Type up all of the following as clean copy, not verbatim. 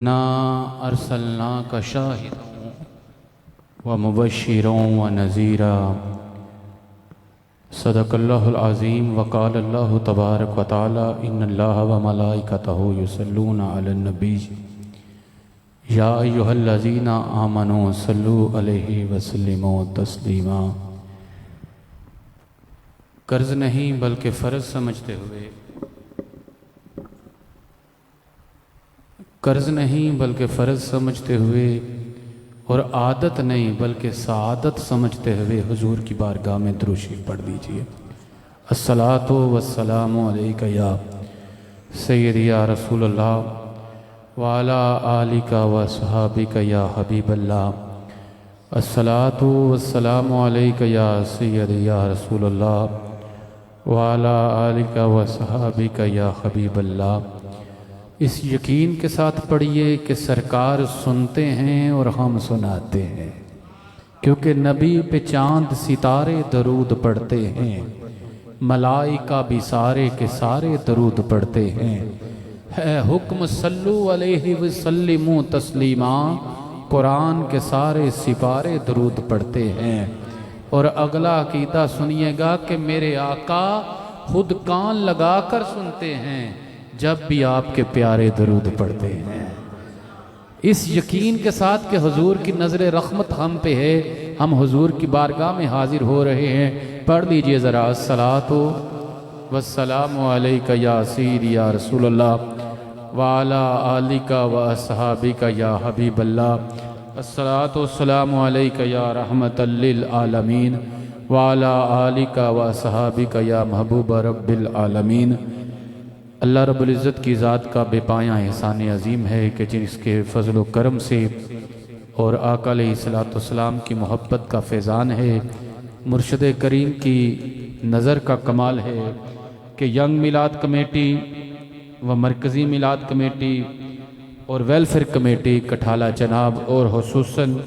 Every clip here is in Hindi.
ना अरसलना का शाहिदों व मुबश्शिरों व नज़ीरा सदक़ल्लाहुल अज़ीम वक़ाल अल्लाहु तबारक व तआला इन्नल्लाह व मलाइकतहु युसल्लूना अलन नबी या अय्युहल्लज़ीना आमनू सल्लु अलैहि व सल्लिमू तस्लीमा। कर्ज़ नहीं बल्कि फ़र्ज़ समझते हुए, कर्ज़ नहीं बल्कि फ़र्ज़ समझते हुए और आदत नहीं बल्कि सआदत समझते हुए हुजूर की बारगाह में दुरूद शरीफ पढ़ दीजिए। अस्सलातु वस्सलामु अलैका या सय्यदी या रसूलल्लाह व अला आलिका व सहाबिका या हबीबल्लाह। अस्सलातु वस्सलामु अलैका या सय्यदी या रसूलल्लाह व अला आलिका व सहाबिका या हबीबल्लाह। इस यकीन के साथ पढ़िए कि सरकार सुनते हैं और हम सुनाते हैं, क्योंकि नबी पे चांद सितारे दरूद पढ़ते हैं, मलाइका भी सारे के सारे दरूद पढ़ते हैं। है हुक्म सल्लु अलैहि व सल्लिमू तस्लीमा, कुरान के सारे सिपारे दरूद पढ़ते हैं। और अगला अकीदा सुनिएगा कि मेरे आका खुद कान लगाकर सुनते हैं जब भी आपके प्यारे दरूद पढ़ते हैं। इस यकीन के साथ कि हुजूर की नज़र रहमत हम पे है, हम हुजूर की बारगाह में हाजिर हो रहे हैं। पढ़ लीजिए ज़रा, अस्सलातु वस्सलामु अलैका या सय्यदी या रसूलल्लाह व अला आलिका व अस्हाबिका या हबीबल्लाह। अस्सलातु वस्सलामु अलैका या रहमतल लिल आलमीन व अला आलिका व अस्हाबिका या महबूब रब्बिल आलमीन। अल्लाह रब्बुल इज़्ज़त की ज़ात का बेपाया एहसान अज़ीम है कि जिसके फ़ज़ल व करम से और आका अलैहिस्सलाम की मोहब्बत का फैज़ान है, मुर्शिद करीम की नज़र का कमाल है कि यंग मिलाद कमेटी व मरकज़ी मिलाद कमेटी और वेलफेयर कमेटी कठाला जनाब और खुसूसन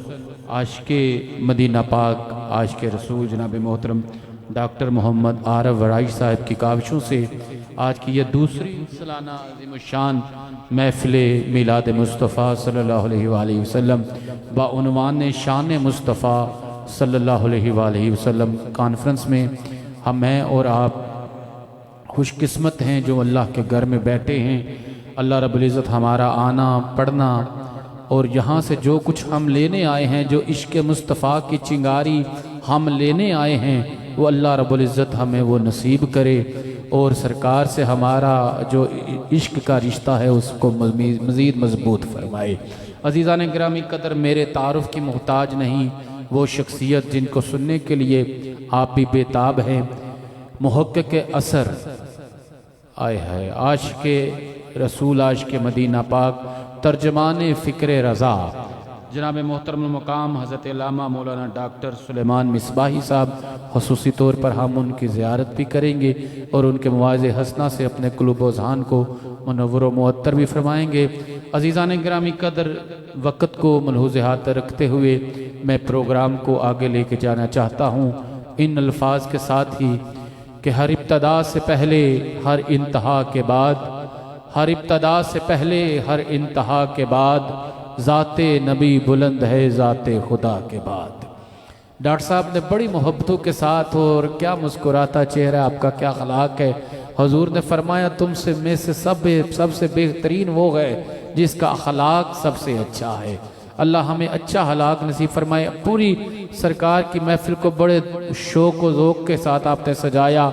आशिक़े मदीना पाक आशिक़े रसूल जनाब मोहतरम डॉक्टर मोहम्मद आरफ वराइश साहब की काविशों से आज की यह दूसरी सालाना अज़ीमुश्शान महफ़िल मिलाद मुस्तफ़ा सल्लल्लाहु अलैहि वसल्लम बउनवान शान मुस्तफ़ा सल्लल्लाहु अलैहि वसल्लम कॉन्फ्रेंस में हम हैं और आप खुशकिस्मत हैं जो अल्लाह के घर में बैठे हैं। अल्लाह रब्बुल इज़्ज़त हमारा आना पढ़ना और यहाँ से जो कुछ हम लेने आए हैं, जो इश्क़ मुस्तफ़ा की चिंगारी हम लेने आए हैं, वो अल्लाह रब्बुल इज़्ज़त हमें वो नसीब करे और सरकार से हमारा जो इश्क का रिश्ता है उसको मज़ीद मजबूत फरमाए। अज़ीज़ान गिरामी कदर, मेरे तारुफ़ की मोहताज नहीं वो शख्सियत जिनको सुनने के लिए आप भी बेताब हैं। मुहक्किक़ असर आए है, आशिक़े रसूल आशिक़े मदीना पाक, तर्जमान फ़िक्र रज़ा जनाब मोहतरम मकाम हज़रत अल्लामा मौलाना डॉक्टर सुलेमान मिसबाही साहब, ख़ुसूसी तौर पर हम उनकी ज़ियारत भी करेंगे और उनके मवाज़े हसना से अपने क़ुलूब व ज़हान को मुनव्वर व मुअत्तर भी फरमाएँगे। अज़ीज़ान गिरामी कदर, वक़्त को मलहूज़ हाथ रखते हुए मैं प्रोग्राम को आगे लेके जाना चाहता हूँ इन अल्फाज के साथ ही कि हर इब्तदा से पहले हर इंतहा के बाद, हर इब्तदा से पहले हर इंतहा के बाद ज़ाते नबी बुलंद है ज़ाते खुदा के बाद। डॉक्टर साहब ने बड़ी मोहब्बतों के साथ, और क्या मुस्कुराता चेहरा आपका, क्या अखलाक है। हुजूर ने फरमाया तुमसे में से सबसे बेहतरीन वो है जिसका अखलाक सबसे अच्छा है। अल्लाह हमें अच्छा अखलाक नसीब फरमाए। पूरी सरकार की महफिल को बड़े शौक़ व ज़ौक़ के साथ आपने सजाया।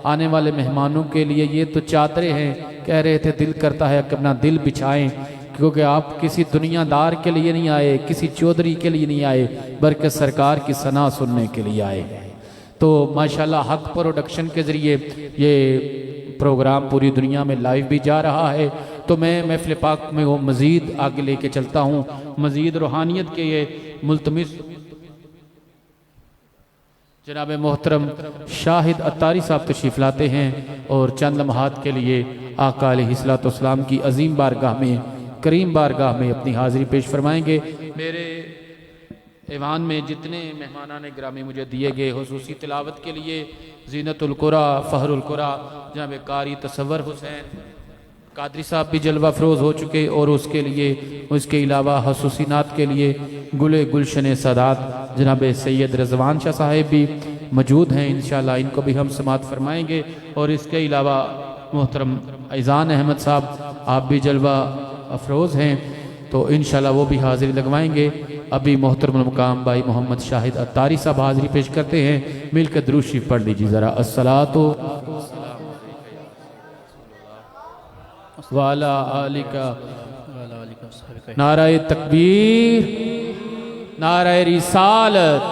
आने वाले मेहमानों के लिए ये तो चादरें हैं, कह रहे थे दिल करता है कि अपना दिल बिछाएं, क्योंकि आप किसी दुनियादार के लिए नहीं आए, किसी चौधरी के लिए नहीं आए, बल्कि सरकार की सना सुनने के लिए आए हैं। तो माशाल्लाह हक प्रोडक्शन के ज़रिए ये प्रोग्राम पूरी दुनिया में लाइव भी जा रहा है। तो मैं महफ़िल पाक में वो मज़ीद आगे लेके चलता हूँ, मज़ीद रूहानियत के ये मुल्तमिस जनाब मोहतरम शाहिद अत्तारी साहब तशरीफ़ लाते हैं और चंद लम्हात के लिए आका अलैहिस्सलाम की अज़ीम बारगाह में, करीम बारगाह में अपनी हाज़िरी पेश फरमाएंगे। मेरे ईवान में जितने मेहमानान गिरामी मुझे दिए गए खुसूसी तिलावत के लिए ज़ीनतुल क़ुरा फ़हरुल क़ुरा जनाब कारी तसव्वुर हुसैन कादरी साहब भी जलवा फरोज हो चुके और उसके लिए उसके अलावा हसूसिनात के लिए गुले गुलशन सादात जनाब सैयद रज़वान शाह साहिब भी मौजूद हैं। इंशाअल्लाह इनको भी हम समात फरमाएंगे। और इसके अलावा मोहतरम ऐज़ान अहमद साहब आप भी जलवा अफरोज़ हैं तो इंशाअल्लाह वो भी हाज़िरी लगवाएंगे। अभी मोहतरम मुकाम भाई मोहम्मद शाहिद अत्तारी साहब हाज़िरी पेश करते हैं। मिलकर दुरूद शरीफ पढ़ लीजिए ज़रा। अस्सलातु वाला आलिका नाराए तकबीर, नाराए रिसालत,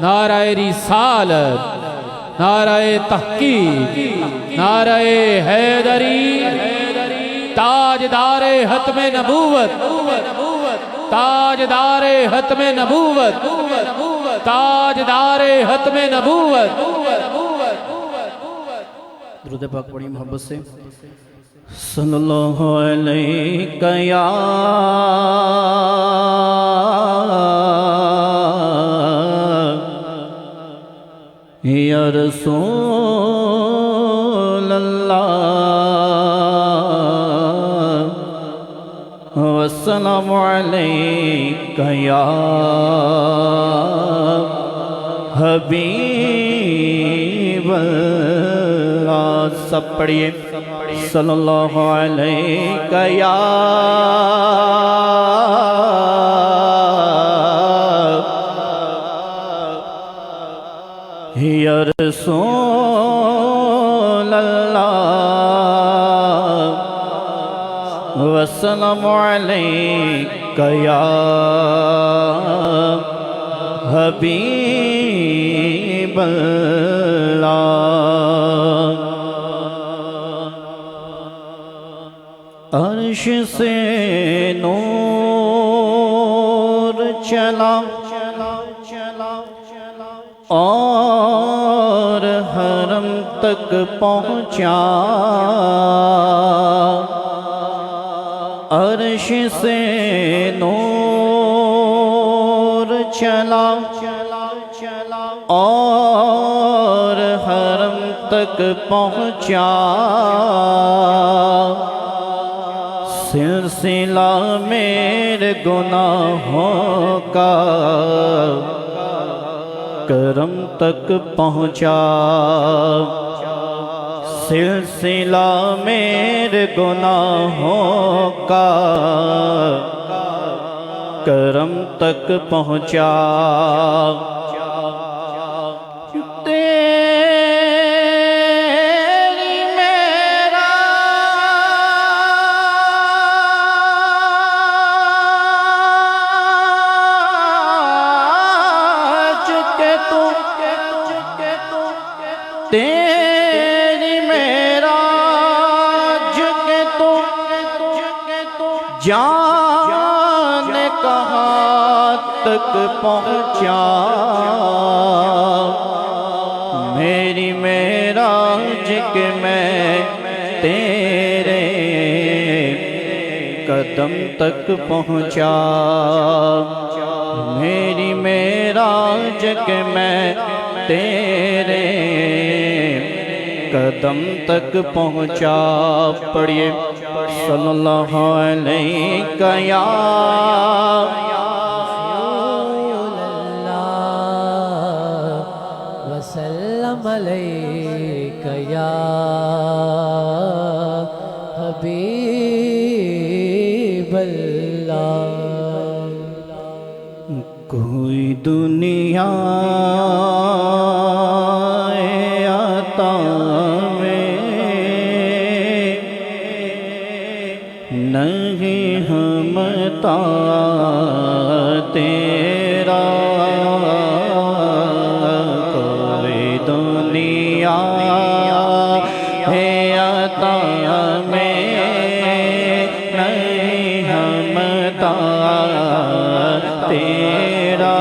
नाराए रिसालत, नाराए तहकीक, नाराए हैदरी, ताजदारे हत्मे नबूवत, ताजदारे हत्मे नबूवत, ताजदारे हत्मे नबूवत। दुरूद पाक पढ़िए मोहब्बत से। सल्लल्लाहु अलैहि या रसूल अल्लाह वस्सलामु अलैका या हबीब अल्लाह। सब पढ़िए सल्लल्लाहु अलैका या रसूल अल्लाह वस्सलामु अलैका या हबीब अल्लाह। अर्श से नूर चला और हरम तक पहुँचा। अर्श से नूर चला और हरम तक पहुँचा। सिलसिला मेरे गुनाहों का करम तक पहुँचा। सिलसिला मेरे गुनाहों का करम तक पहुँचा। तेरी मेराज के तो जाने कहाँ तक पहुँचा। मेरी मेराज के मैं तेरे कदम तक पहुँचा। मेरी मेराज के मैं तेरे कदम तक पहुँचा। पढ़िए सल्लल्लाहु अलैका या वसल्लम अलैका या हबीब अल्लाह। कोई दुनिया नहीं हमता तेरा। कोई दुनिया है आता में नहीं हमता तेरा।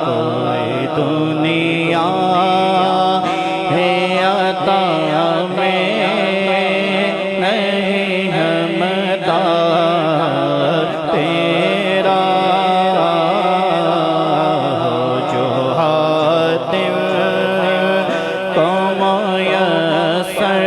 कोई दुनिया है आता में तेरा। जो हातिम को मयस्सर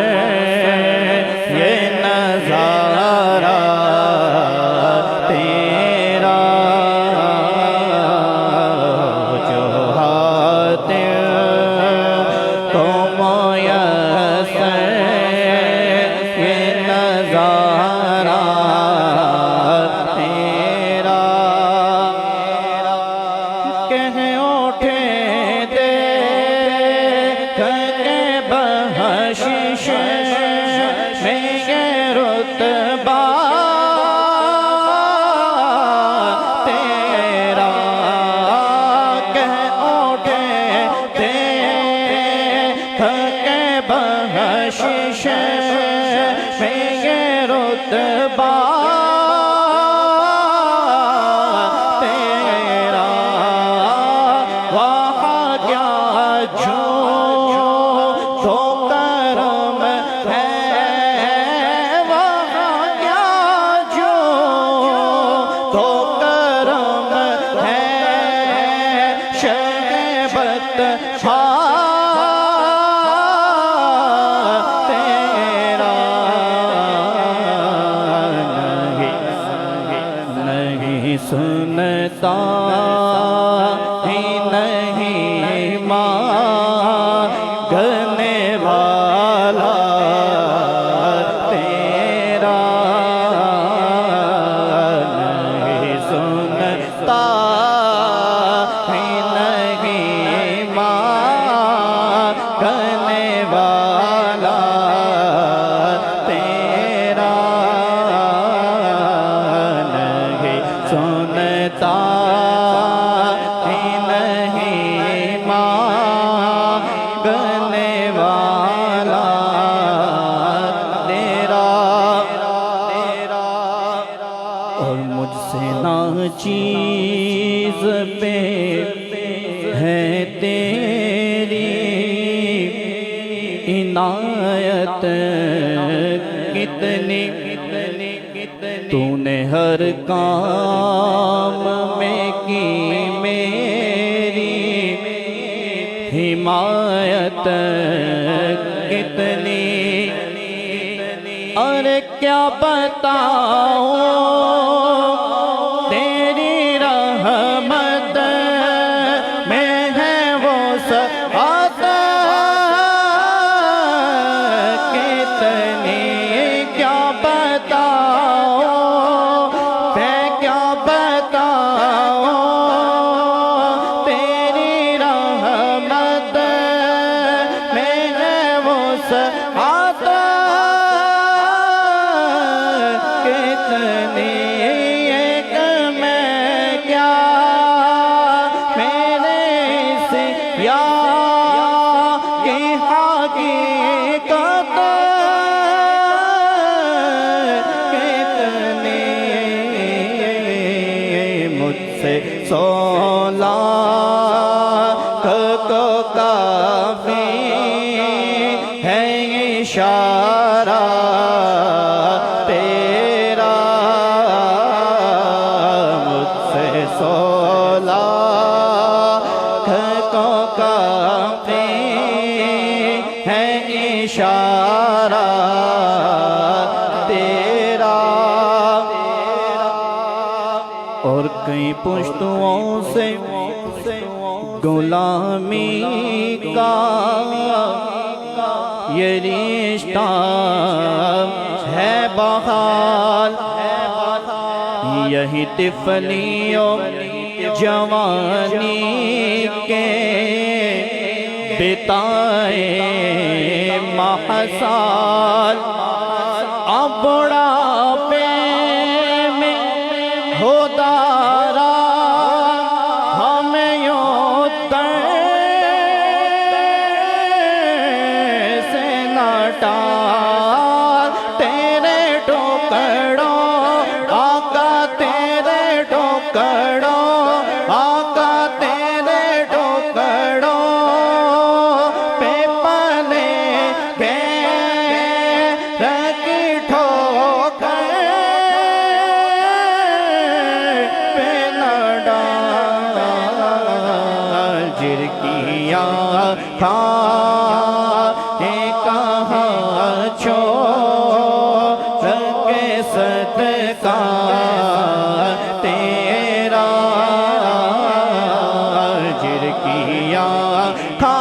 सुनता ही नहीं मांगने वाला तेरा, नहीं सुनता ही नहीं मांगने वाला तेरा, नहीं सुनता ही नहीं मांगने वाला तेरा, और मुझसे ना चीज पे है तेरी इनायत कितनी, तूने हर काम में की मेरी हिमायत कितनी, अरे क्या बताऊं तेरी रहमत में है वो सआदत कितनी, क्या बताऊं मैं क्या बताऊं तेरी रहमत में है वो सआदत कितनी, एक मैं क्या मेरे से या की हकीकत कितनी, मुझसे 16 को काफी है इशारा तेरा, मुझसे 16 को काफी है इशारा तेरा, और कई पुश्तों से गुलामी का ये रिश्ता है बहाल, यही तिफलियों जवानी के बिताए महसाल, अब बुढ़ापे में हो दारा हमें यूं से न टाल, तेरे टुकड़ों आका तेरे टुकड़ों आका तेरे टुकड़ों पे पले गए रखी ठोकर पे न डाल, झिरकियाँ खा कहाँ छोड़ के सदका तेरा, झिरकियाँ खा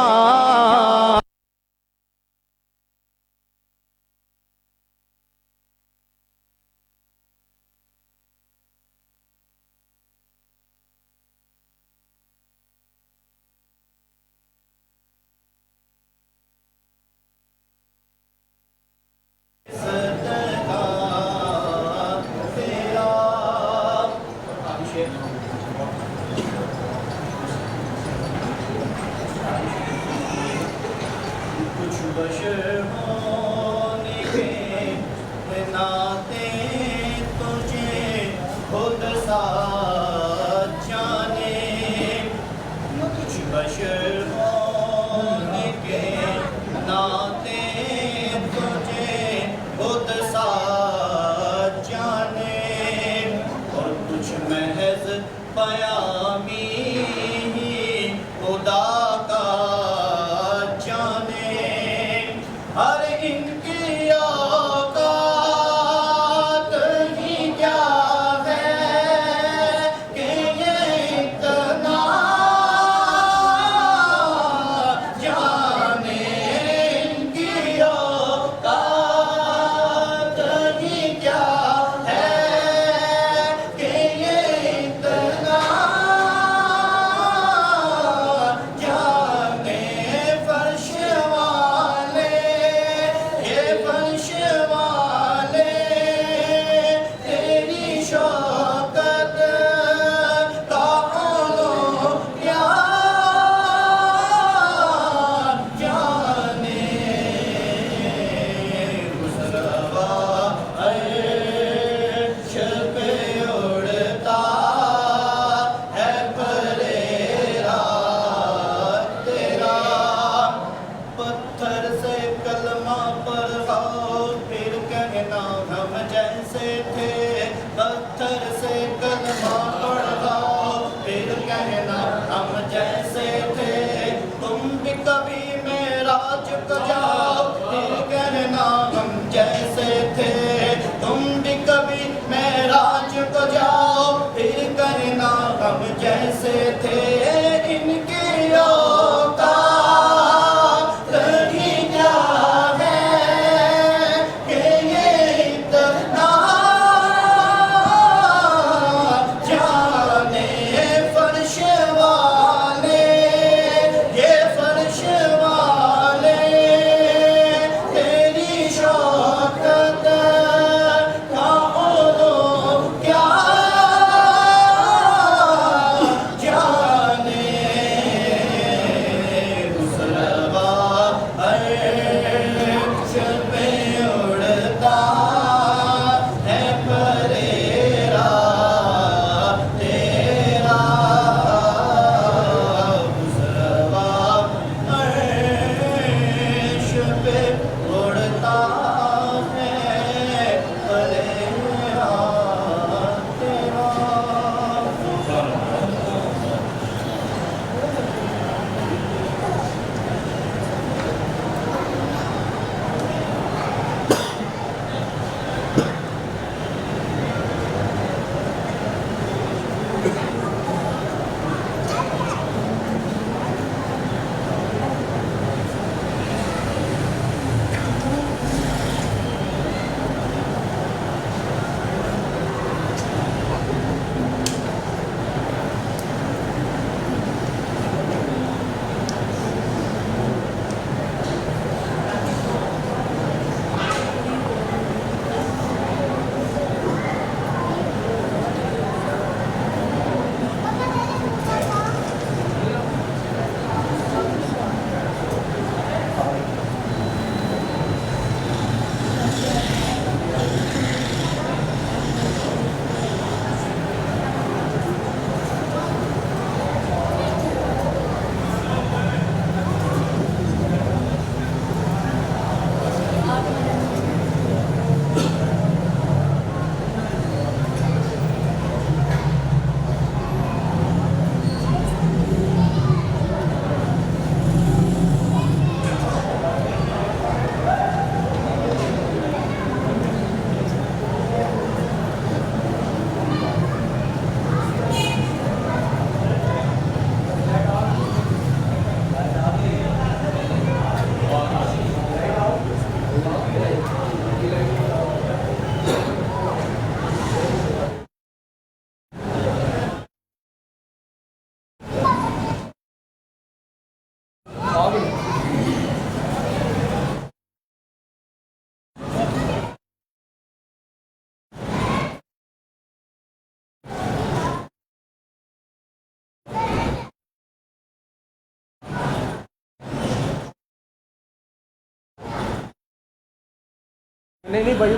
नहीं नहीं भाई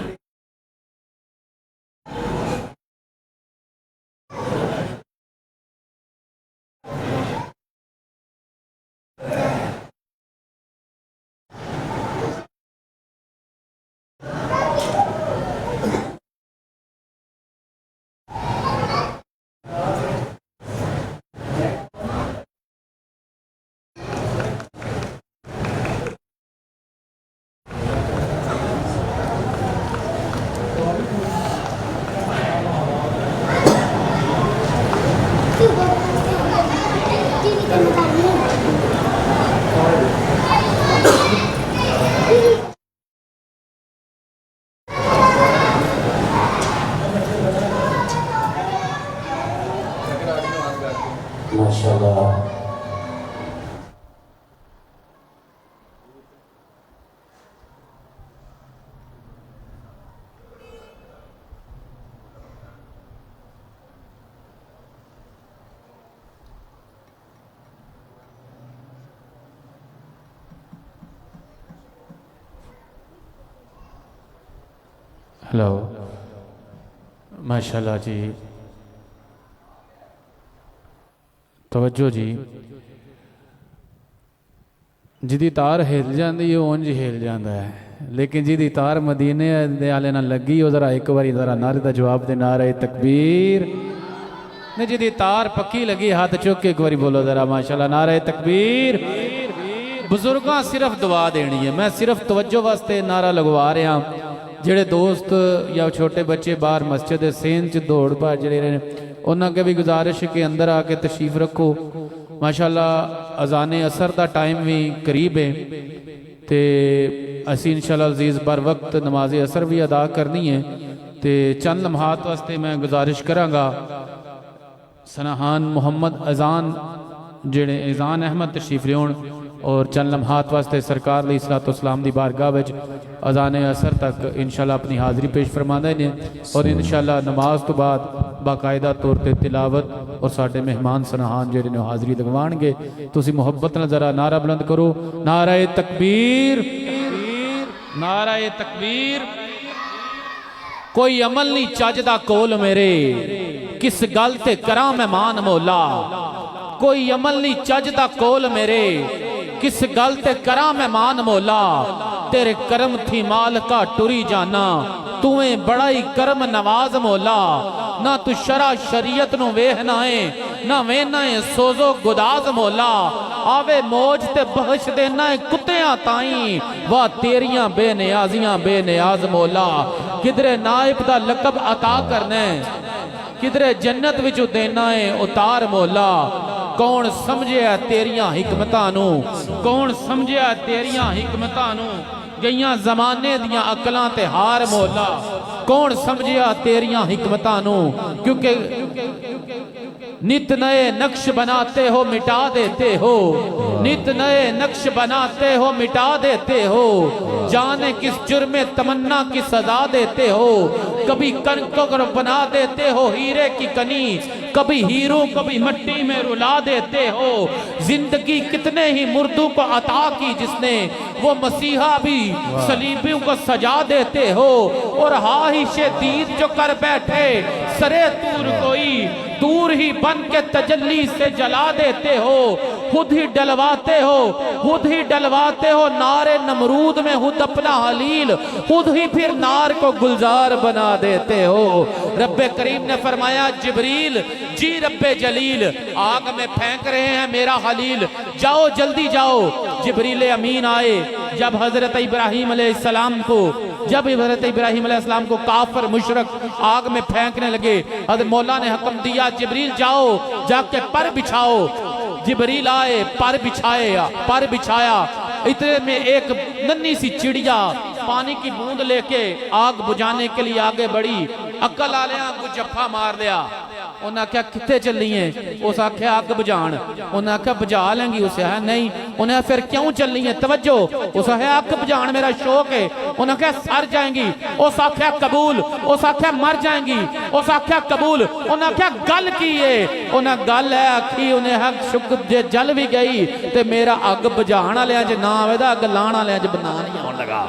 माशाल्लाह। हेलो माशाल्लाह जी, तवज्जो जी। जिदी तार हिल जाती है उंज हिल जाता है, लेकिन जिदी तार मदीने दे आले नाल लगी वो जरा एक बारी जरा नारे का जवाब दे, नारे तकबीर। नहीं जिदी तार पक्की लगी हाथ चुक के एक बारी बोलो जरा माशाल्लाह, नारे तकबीर। बुजुर्गां सिर्फ दुआ देनी है, मैं सिर्फ तवज्जो वास्ते नारा लगवा रहा। जेड़े दोस्त या छोटे बच्चे बाहर मस्जिद दे सेन च दौड़ भज जड़े ने उन्होंने के भी गुजारिश के अंदर आके तशरीफ रखो। माशाल्लाह अजाने असर का टाइम भी करीब है तो असी इंशाल्लाह अजीज़ बर वक्त नमाज असर भी अदा करनी है। तो चंद लम्हात वास्ते मैं गुजारिश कराँगा सनाहान मुहम्मद अजान जेड़े अजान अहमद तशरीफ लियाउण और चंद लम्हात वास्ते सरकार अलैहिस्सलाम दी बारगाह विच अजान असर तक इंशाल्लाह अपनी हाज़री पेश फरमाते हैं और इंशाल्लाह नमाज तो बाद बाकायदा तौर पर तिलावत और साडे मेहमान सनाहान जेड़े ने हाज़री लगवाणगे। तुसीं मुहब्बत नाल जरा नारा बुलंद करो, नारे तकबीर, नारे तकबीर। कोई अमल नहीं चजदा कोल मेरे, किस गल ते करां मैं मान मौला। कोई अमल नहीं चजदा कोल मेरे, किस गल ते करां मैं मान मौला। तेरे करम थी माल का टुरी जाना, तुवें बड़ा ही करम नवाज मौला। ना तू शरा शरीयत नु वेहना है, ना वेहना है सोजो गुदाज मौला। आवे मौज ते बख्श देना है कुत्तियां ताई, वाह तेरियां बेनियाजियां बेनियाज मौला। किधरे नाइब दा लकब अता करना है, किधरे जन्नत विचों देना है उतार मौला। कौन समझिया तेरियां हिकमतां नू, कौन समझिया तेरियां हिकमतां नू। गईयां जमाने दियां अकलां ते हार मौला, कौन समझिया तेरियां हिकमतां नू। क्योंकि नित नए नक्श बनाते हो मिटा देते हो, नित नए नक्श बनाते हो मिटा देते हो। जाने किस जुर्मे तमन्ना की सजा देते हो, कभी कणकों को बना देते हो हीरे की कनी, कभी हीरो कभी मिट्टी में रुला देते हो। जिंदगी कितने ही मुर्दों को अता की जिसने, वो मसीहा भी सलीबियों को सजा देते हो। और हाहिशे दीद जो कर बैठे सरे तूर कोई, दूर ही बन के तजल्ली से जला देते हो। खुद ही डलवाते हो, खुद ही डलवाते हो नारे नमरूद में खुद अपना हलील, खुद ही फिर नार को गुलजार बना देते हो। रब्बे करीम ने फरमाया जिब्रील जी रब्बे जलील आग में फेंक रहे हैं मेरा हलील, जाओ जल्दी जाओ। जिब्रील अमीन आए जब हजरत इब्राहिम अलैहिस्सलाम को, जब हजरत इब्राहिम अलैहिस्सलाम को काफिर मुशरक आग में फेंकने लगे, हजरत मौला ने हुक्म दिया जिब्रील जाओ जाके पर बिछाओ। जिब्रील आए पर बिछाया, पर बिछाया। इतने में एक नन्ही सी चिड़िया पानी की बूंद लेके आग बुझाने के लिए आगे बढ़ी। अक्ल आलिया को जफ्फा मार दिया। उन्हें आख्या कितने चलनी है, उस आख्या अग बुझाण। उन्हें आख्या बुझा लेंगी, उसे है नहीं। उन्हें फिर क्यों चलनी है, तवज्जो। उस आख्या अग बुझाण मेरा शौक है। उन्हें आख्या सर जाएंगी, उस आख्या कबूल। उस आख्या मर जाएंगी, उस आख्या कबूल। उन्हें आख्या गल की है, उन्हें गल है आखी। उन्हें हक शुक्र जे जल भी गई तो मेरा अग बुझाण वालियां च ना आवे दा, अग लाण वालियां च बना नहीं आउण लगा।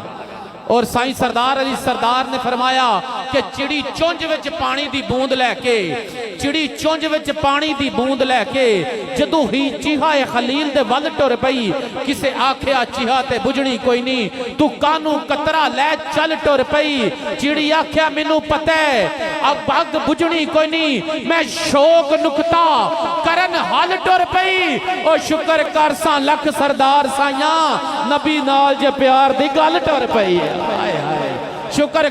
और साईं सरदार अली सरदार ने फरमाया कि चिड़ी चुंझ विच पानी दी बूंद लैके, चिड़ी चुंझ विच पानी दी बूंद लैके जदों ही चीहा खलील दे वल टुर पई, किसे आखिया चीहा ते बुझनी कोई नहीं, तू कानू कतरा लै चल टुर पई। चिड़ी आखिया मैनू पता है अब अग बुझनी कोई नहीं, मैं शोक नुकता करन हल टुर पई। ओ शुक्र कर सा लख सरदार साइया, नबी नाल जे प्यार दी गल टुर पई। हाय हाय शुक्र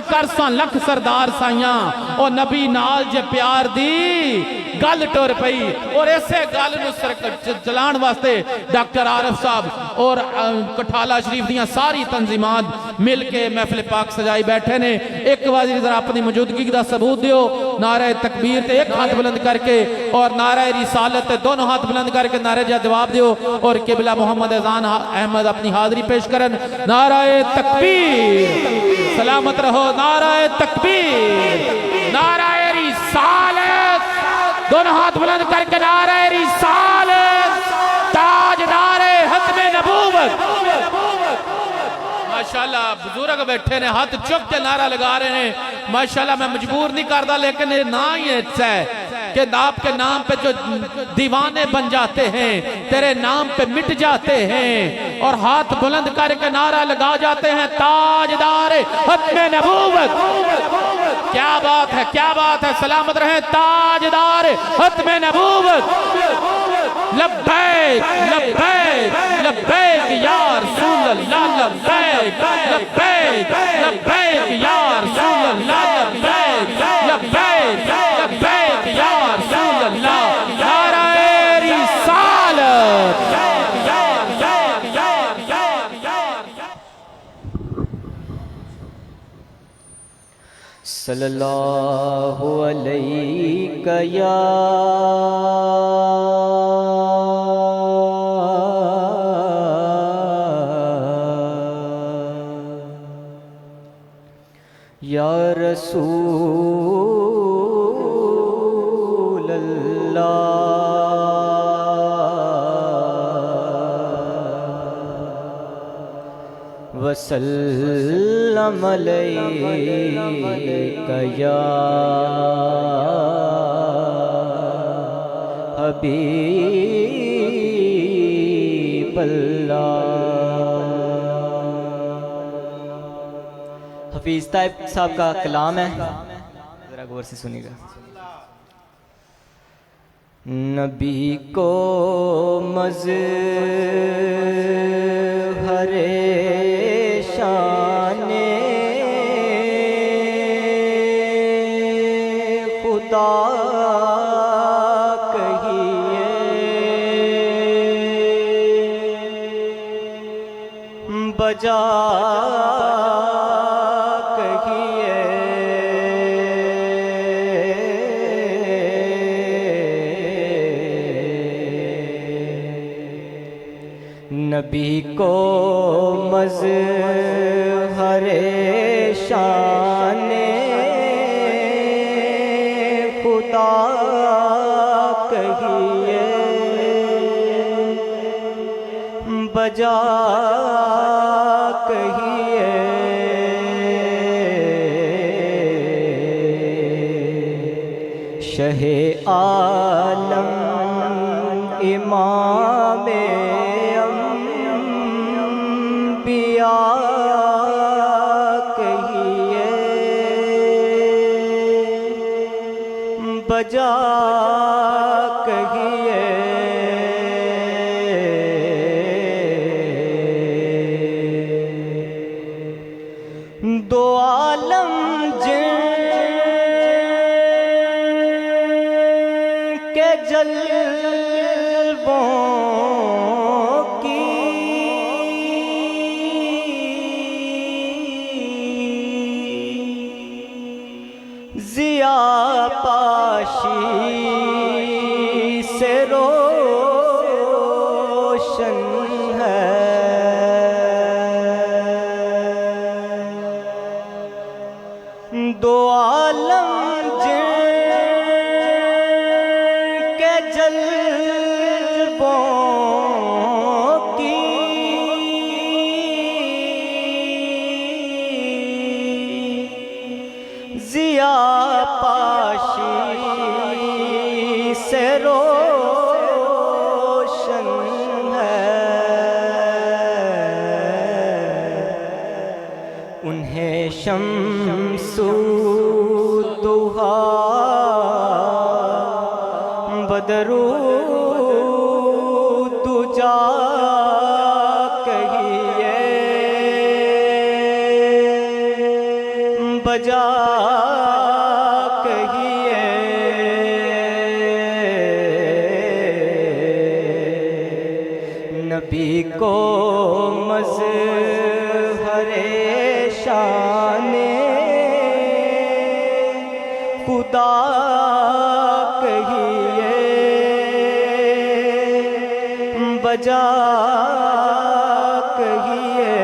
कर सा लख सरदार साइया, ओ नबी नाल जे प्यार दी गल टुर पई। और इसे गल चलाण वास्ते डॉक्टर आरिफ साहब और कठाला शरीफ दियां सारी तंजीमात मिल के महफिल पाक सजाई बैठे ने। एक बार जरा अपनी मौजूदगी का सबूत दियो, नारे तकबीर ते एक हाथ बुलंद करके और नारे रिसालत ते दोनों हाथ बुलंद करके नारे जा जवाब दियो। और किबला मोहम्मद अजान अहमद अपनी हाजिरी पेश करन। नारे तकबीर, सलामत रहो, नारे तकबीर, नारे रिसालत, दोनों हाथ बुलंद करके नारे रिसालत, ताजदारे खत्मे नबूवत। माशाल्लाह बुजुर्ग बैठे ने हाथ चुक के नारा लगा रहे हैं। माशाल्लाह मैं मजबूर नहीं करता, लेकिन ये ना ही अच्छा है कि आपके नाम पे जो दीवाने बन जाते हैं, तेरे नाम पे मिट जाते हैं और हाथ बुलंद करके नारा लगा जाते हैं, ताजदार खत्मे नबूवत। क्या बात है, क्या बात है, सलामत रहे ताजदार खत्मे नबूवत। लब्बैक लब्बैक लब्बैक या रसूल अल्लाह, लब्बैक लब्बैक लब्बैक या रसूल अल्लाह, लब्बैक लब्बैक लब्बैक या रसूल अल्लाह। नारे रिसालत। सल्लल्लाहु अलैहि या रसूल अल्लाह वसल्लम अलैका या हबीब अल्लाह। हफीज ताइब साहब का कलाम है, जरा गौर से सुनिएगा। नबी को मज़हरे शाने खुदा कहिए बजा नबी को मज़हरे शाने खुदा कहिए बजा कहिए शहे आलम इमामे बजा कहिए दो आलम जिनके जलवों की जिया पाशी से रोशन है दो आलम जिनके जलवों की पाशी से रोशन है, उन्हें शम्सु दुहा बदरू तुजा कहिए, बजा कहिए। नबी को मज़हरे शाने खुदा कहिए, बजा कहिए।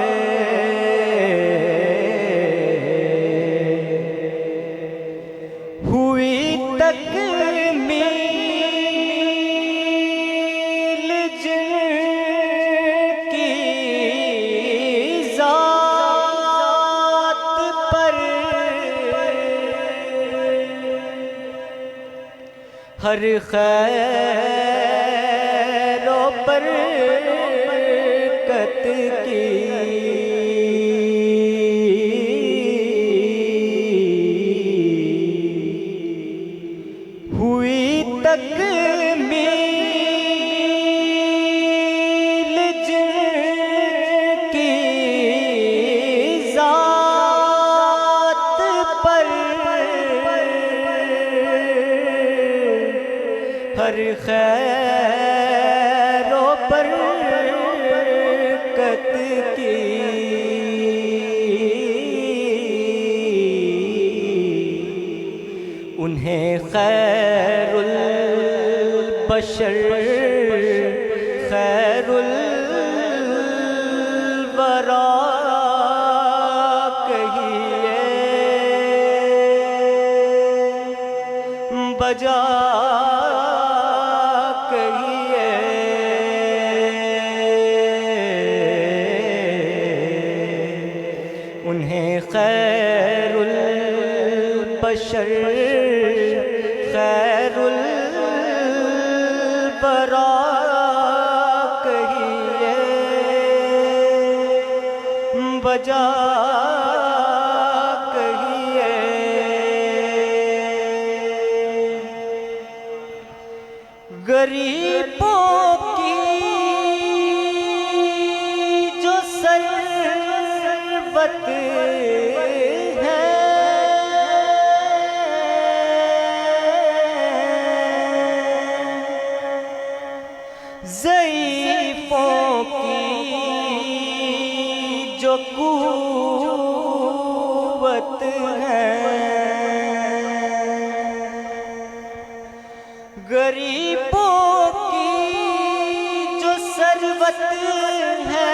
हुई तकमील जिनकी ज़ात पर, हर खैरो बरकत की हुई तकमील जिनकी ज़ात पर, हर खैरो बरकत की उन्हें खैरुल बशर खैरुल वरा कहिए, बजा कहिए। उन्हें खैरुल बशर खैरुल वरा कहिए, बजा कहिए। गरीबों की जो सरबत है, ज़ईफ़ों की जो क़ुव्वत है, गरीबों की जो सरबत है,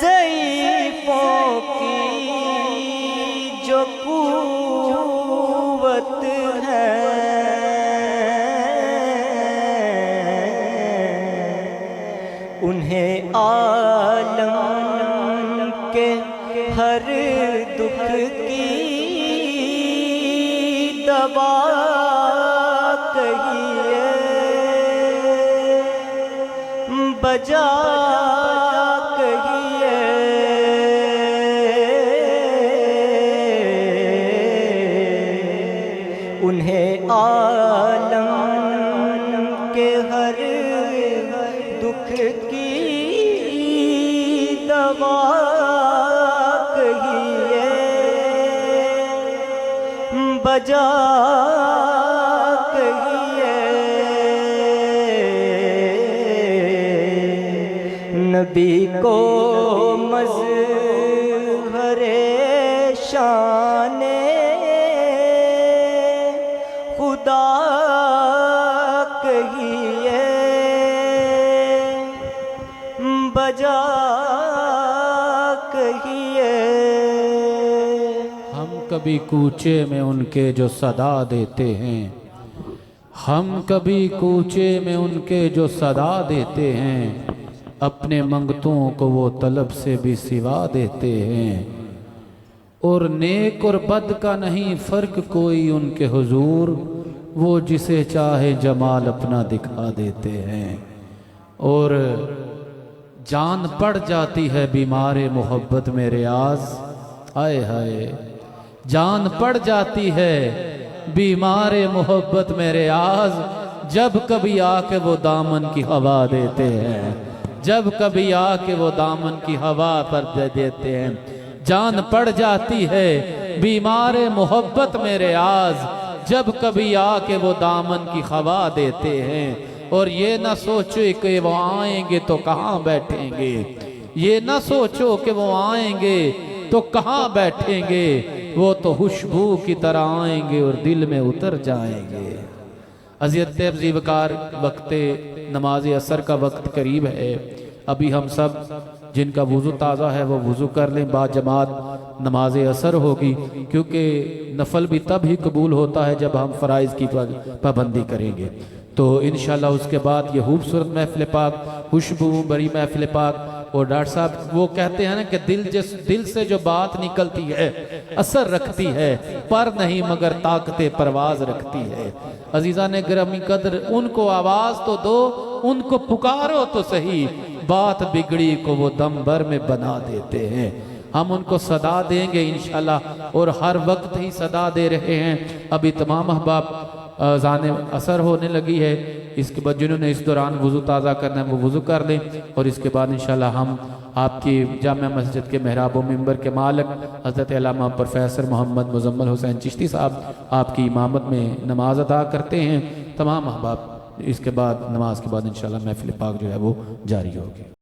ज़ईफ़ों की जो क़ुव्वत है, उन्हें आलम के हर दुख की दवा कहिए, बजा कहिए। उन्हें आलम के हर दुख की दवा कहिए, बजा कहिए। नबी को मज़हरे शाने खुदा कहिए, बजा कहिए। हम कभी कूचे में उनके जो सदा देते हैं, हम कभी कूचे में उनके जो सदा देते हैं, अपने मंगतों को वो तलब से भी सिवा देते हैं, और नेक और बद का नहीं फ़र्क कोई उनके हुजूर, वो जिसे चाहे जमाल अपना दिखा देते हैं। और जान पड़ जाती है बीमारे मोहब्बत में रियाज, हाय हाय जान पड़ जाती है बीमारे मोहब्बत में रियाज, जब कभी आके वो दामन की हवा देते हैं, जब कभी आके वो दामन की हवा पर दे देते हैं। जान पड़ जाती है बीमारे मोहब्बत में रियाज, जब कभी आके वो दामन की हवा देते हैं। और ये ना सोचो कि वो आएंगे तो कहाँ बैठेंगे, ये ना सोचो कि वो आएंगे तो कहाँ बैठेंगे, वो तो खुशबू की तरह आएंगे और दिल में उतर जाएंगे। अज़ियत ज़ीवकार वक्त नमाज असर का वक्त करीब है। अभी हम सब जिनका वुज़ू ताज़ा है वो वुज़ू कर लें, बाजमात नमाज असर होगी, क्योंकि नफल भी तब ही कबूल होता है जब हम फ़राइज़ की पाबंदी करेंगे। तो इंशाल्लाह उसके बाद ये खूबसूरत महफिल पाक, खुशबू बड़ी महफिल पाक। और डॉक्टर साहब वो कहते हैं ना कि दिल से जो बात निकलती है असर रखती है, पर नहीं मगर ताकते परवाज रखती है। अजीज़ा ने गिरामी कदर, उनको आवाज़ तो दो, उनको पुकारो तो सही, बात बिगड़ी को वो दम भर में बना देते हैं। हम उनको सदा देंगे इंशाल्लाह, और हर वक्त ही सदा दे रहे हैं। अभी तमाम अहबाब अज़ान असर होने लगी है, इसके बाद जिन्होंने इस दौरान वुज़ू ताज़ा करना है वो वुज़ू कर लें, और इसके बाद इंशाल्लाह हम आपकी जामिया मस्जिद के मेहराब व मिंबर के मालिक हज़रत अल्लामा प्रोफेसर मोहम्मद मुज़म्मल हुसैन चिश्ती साहब आपकी इमामत में नमाज अदा करते हैं। तमाम अहबाब इसके बाद नमाज के बाद इंशाल्लाह महफिल पाक जो है वो जारी होगी।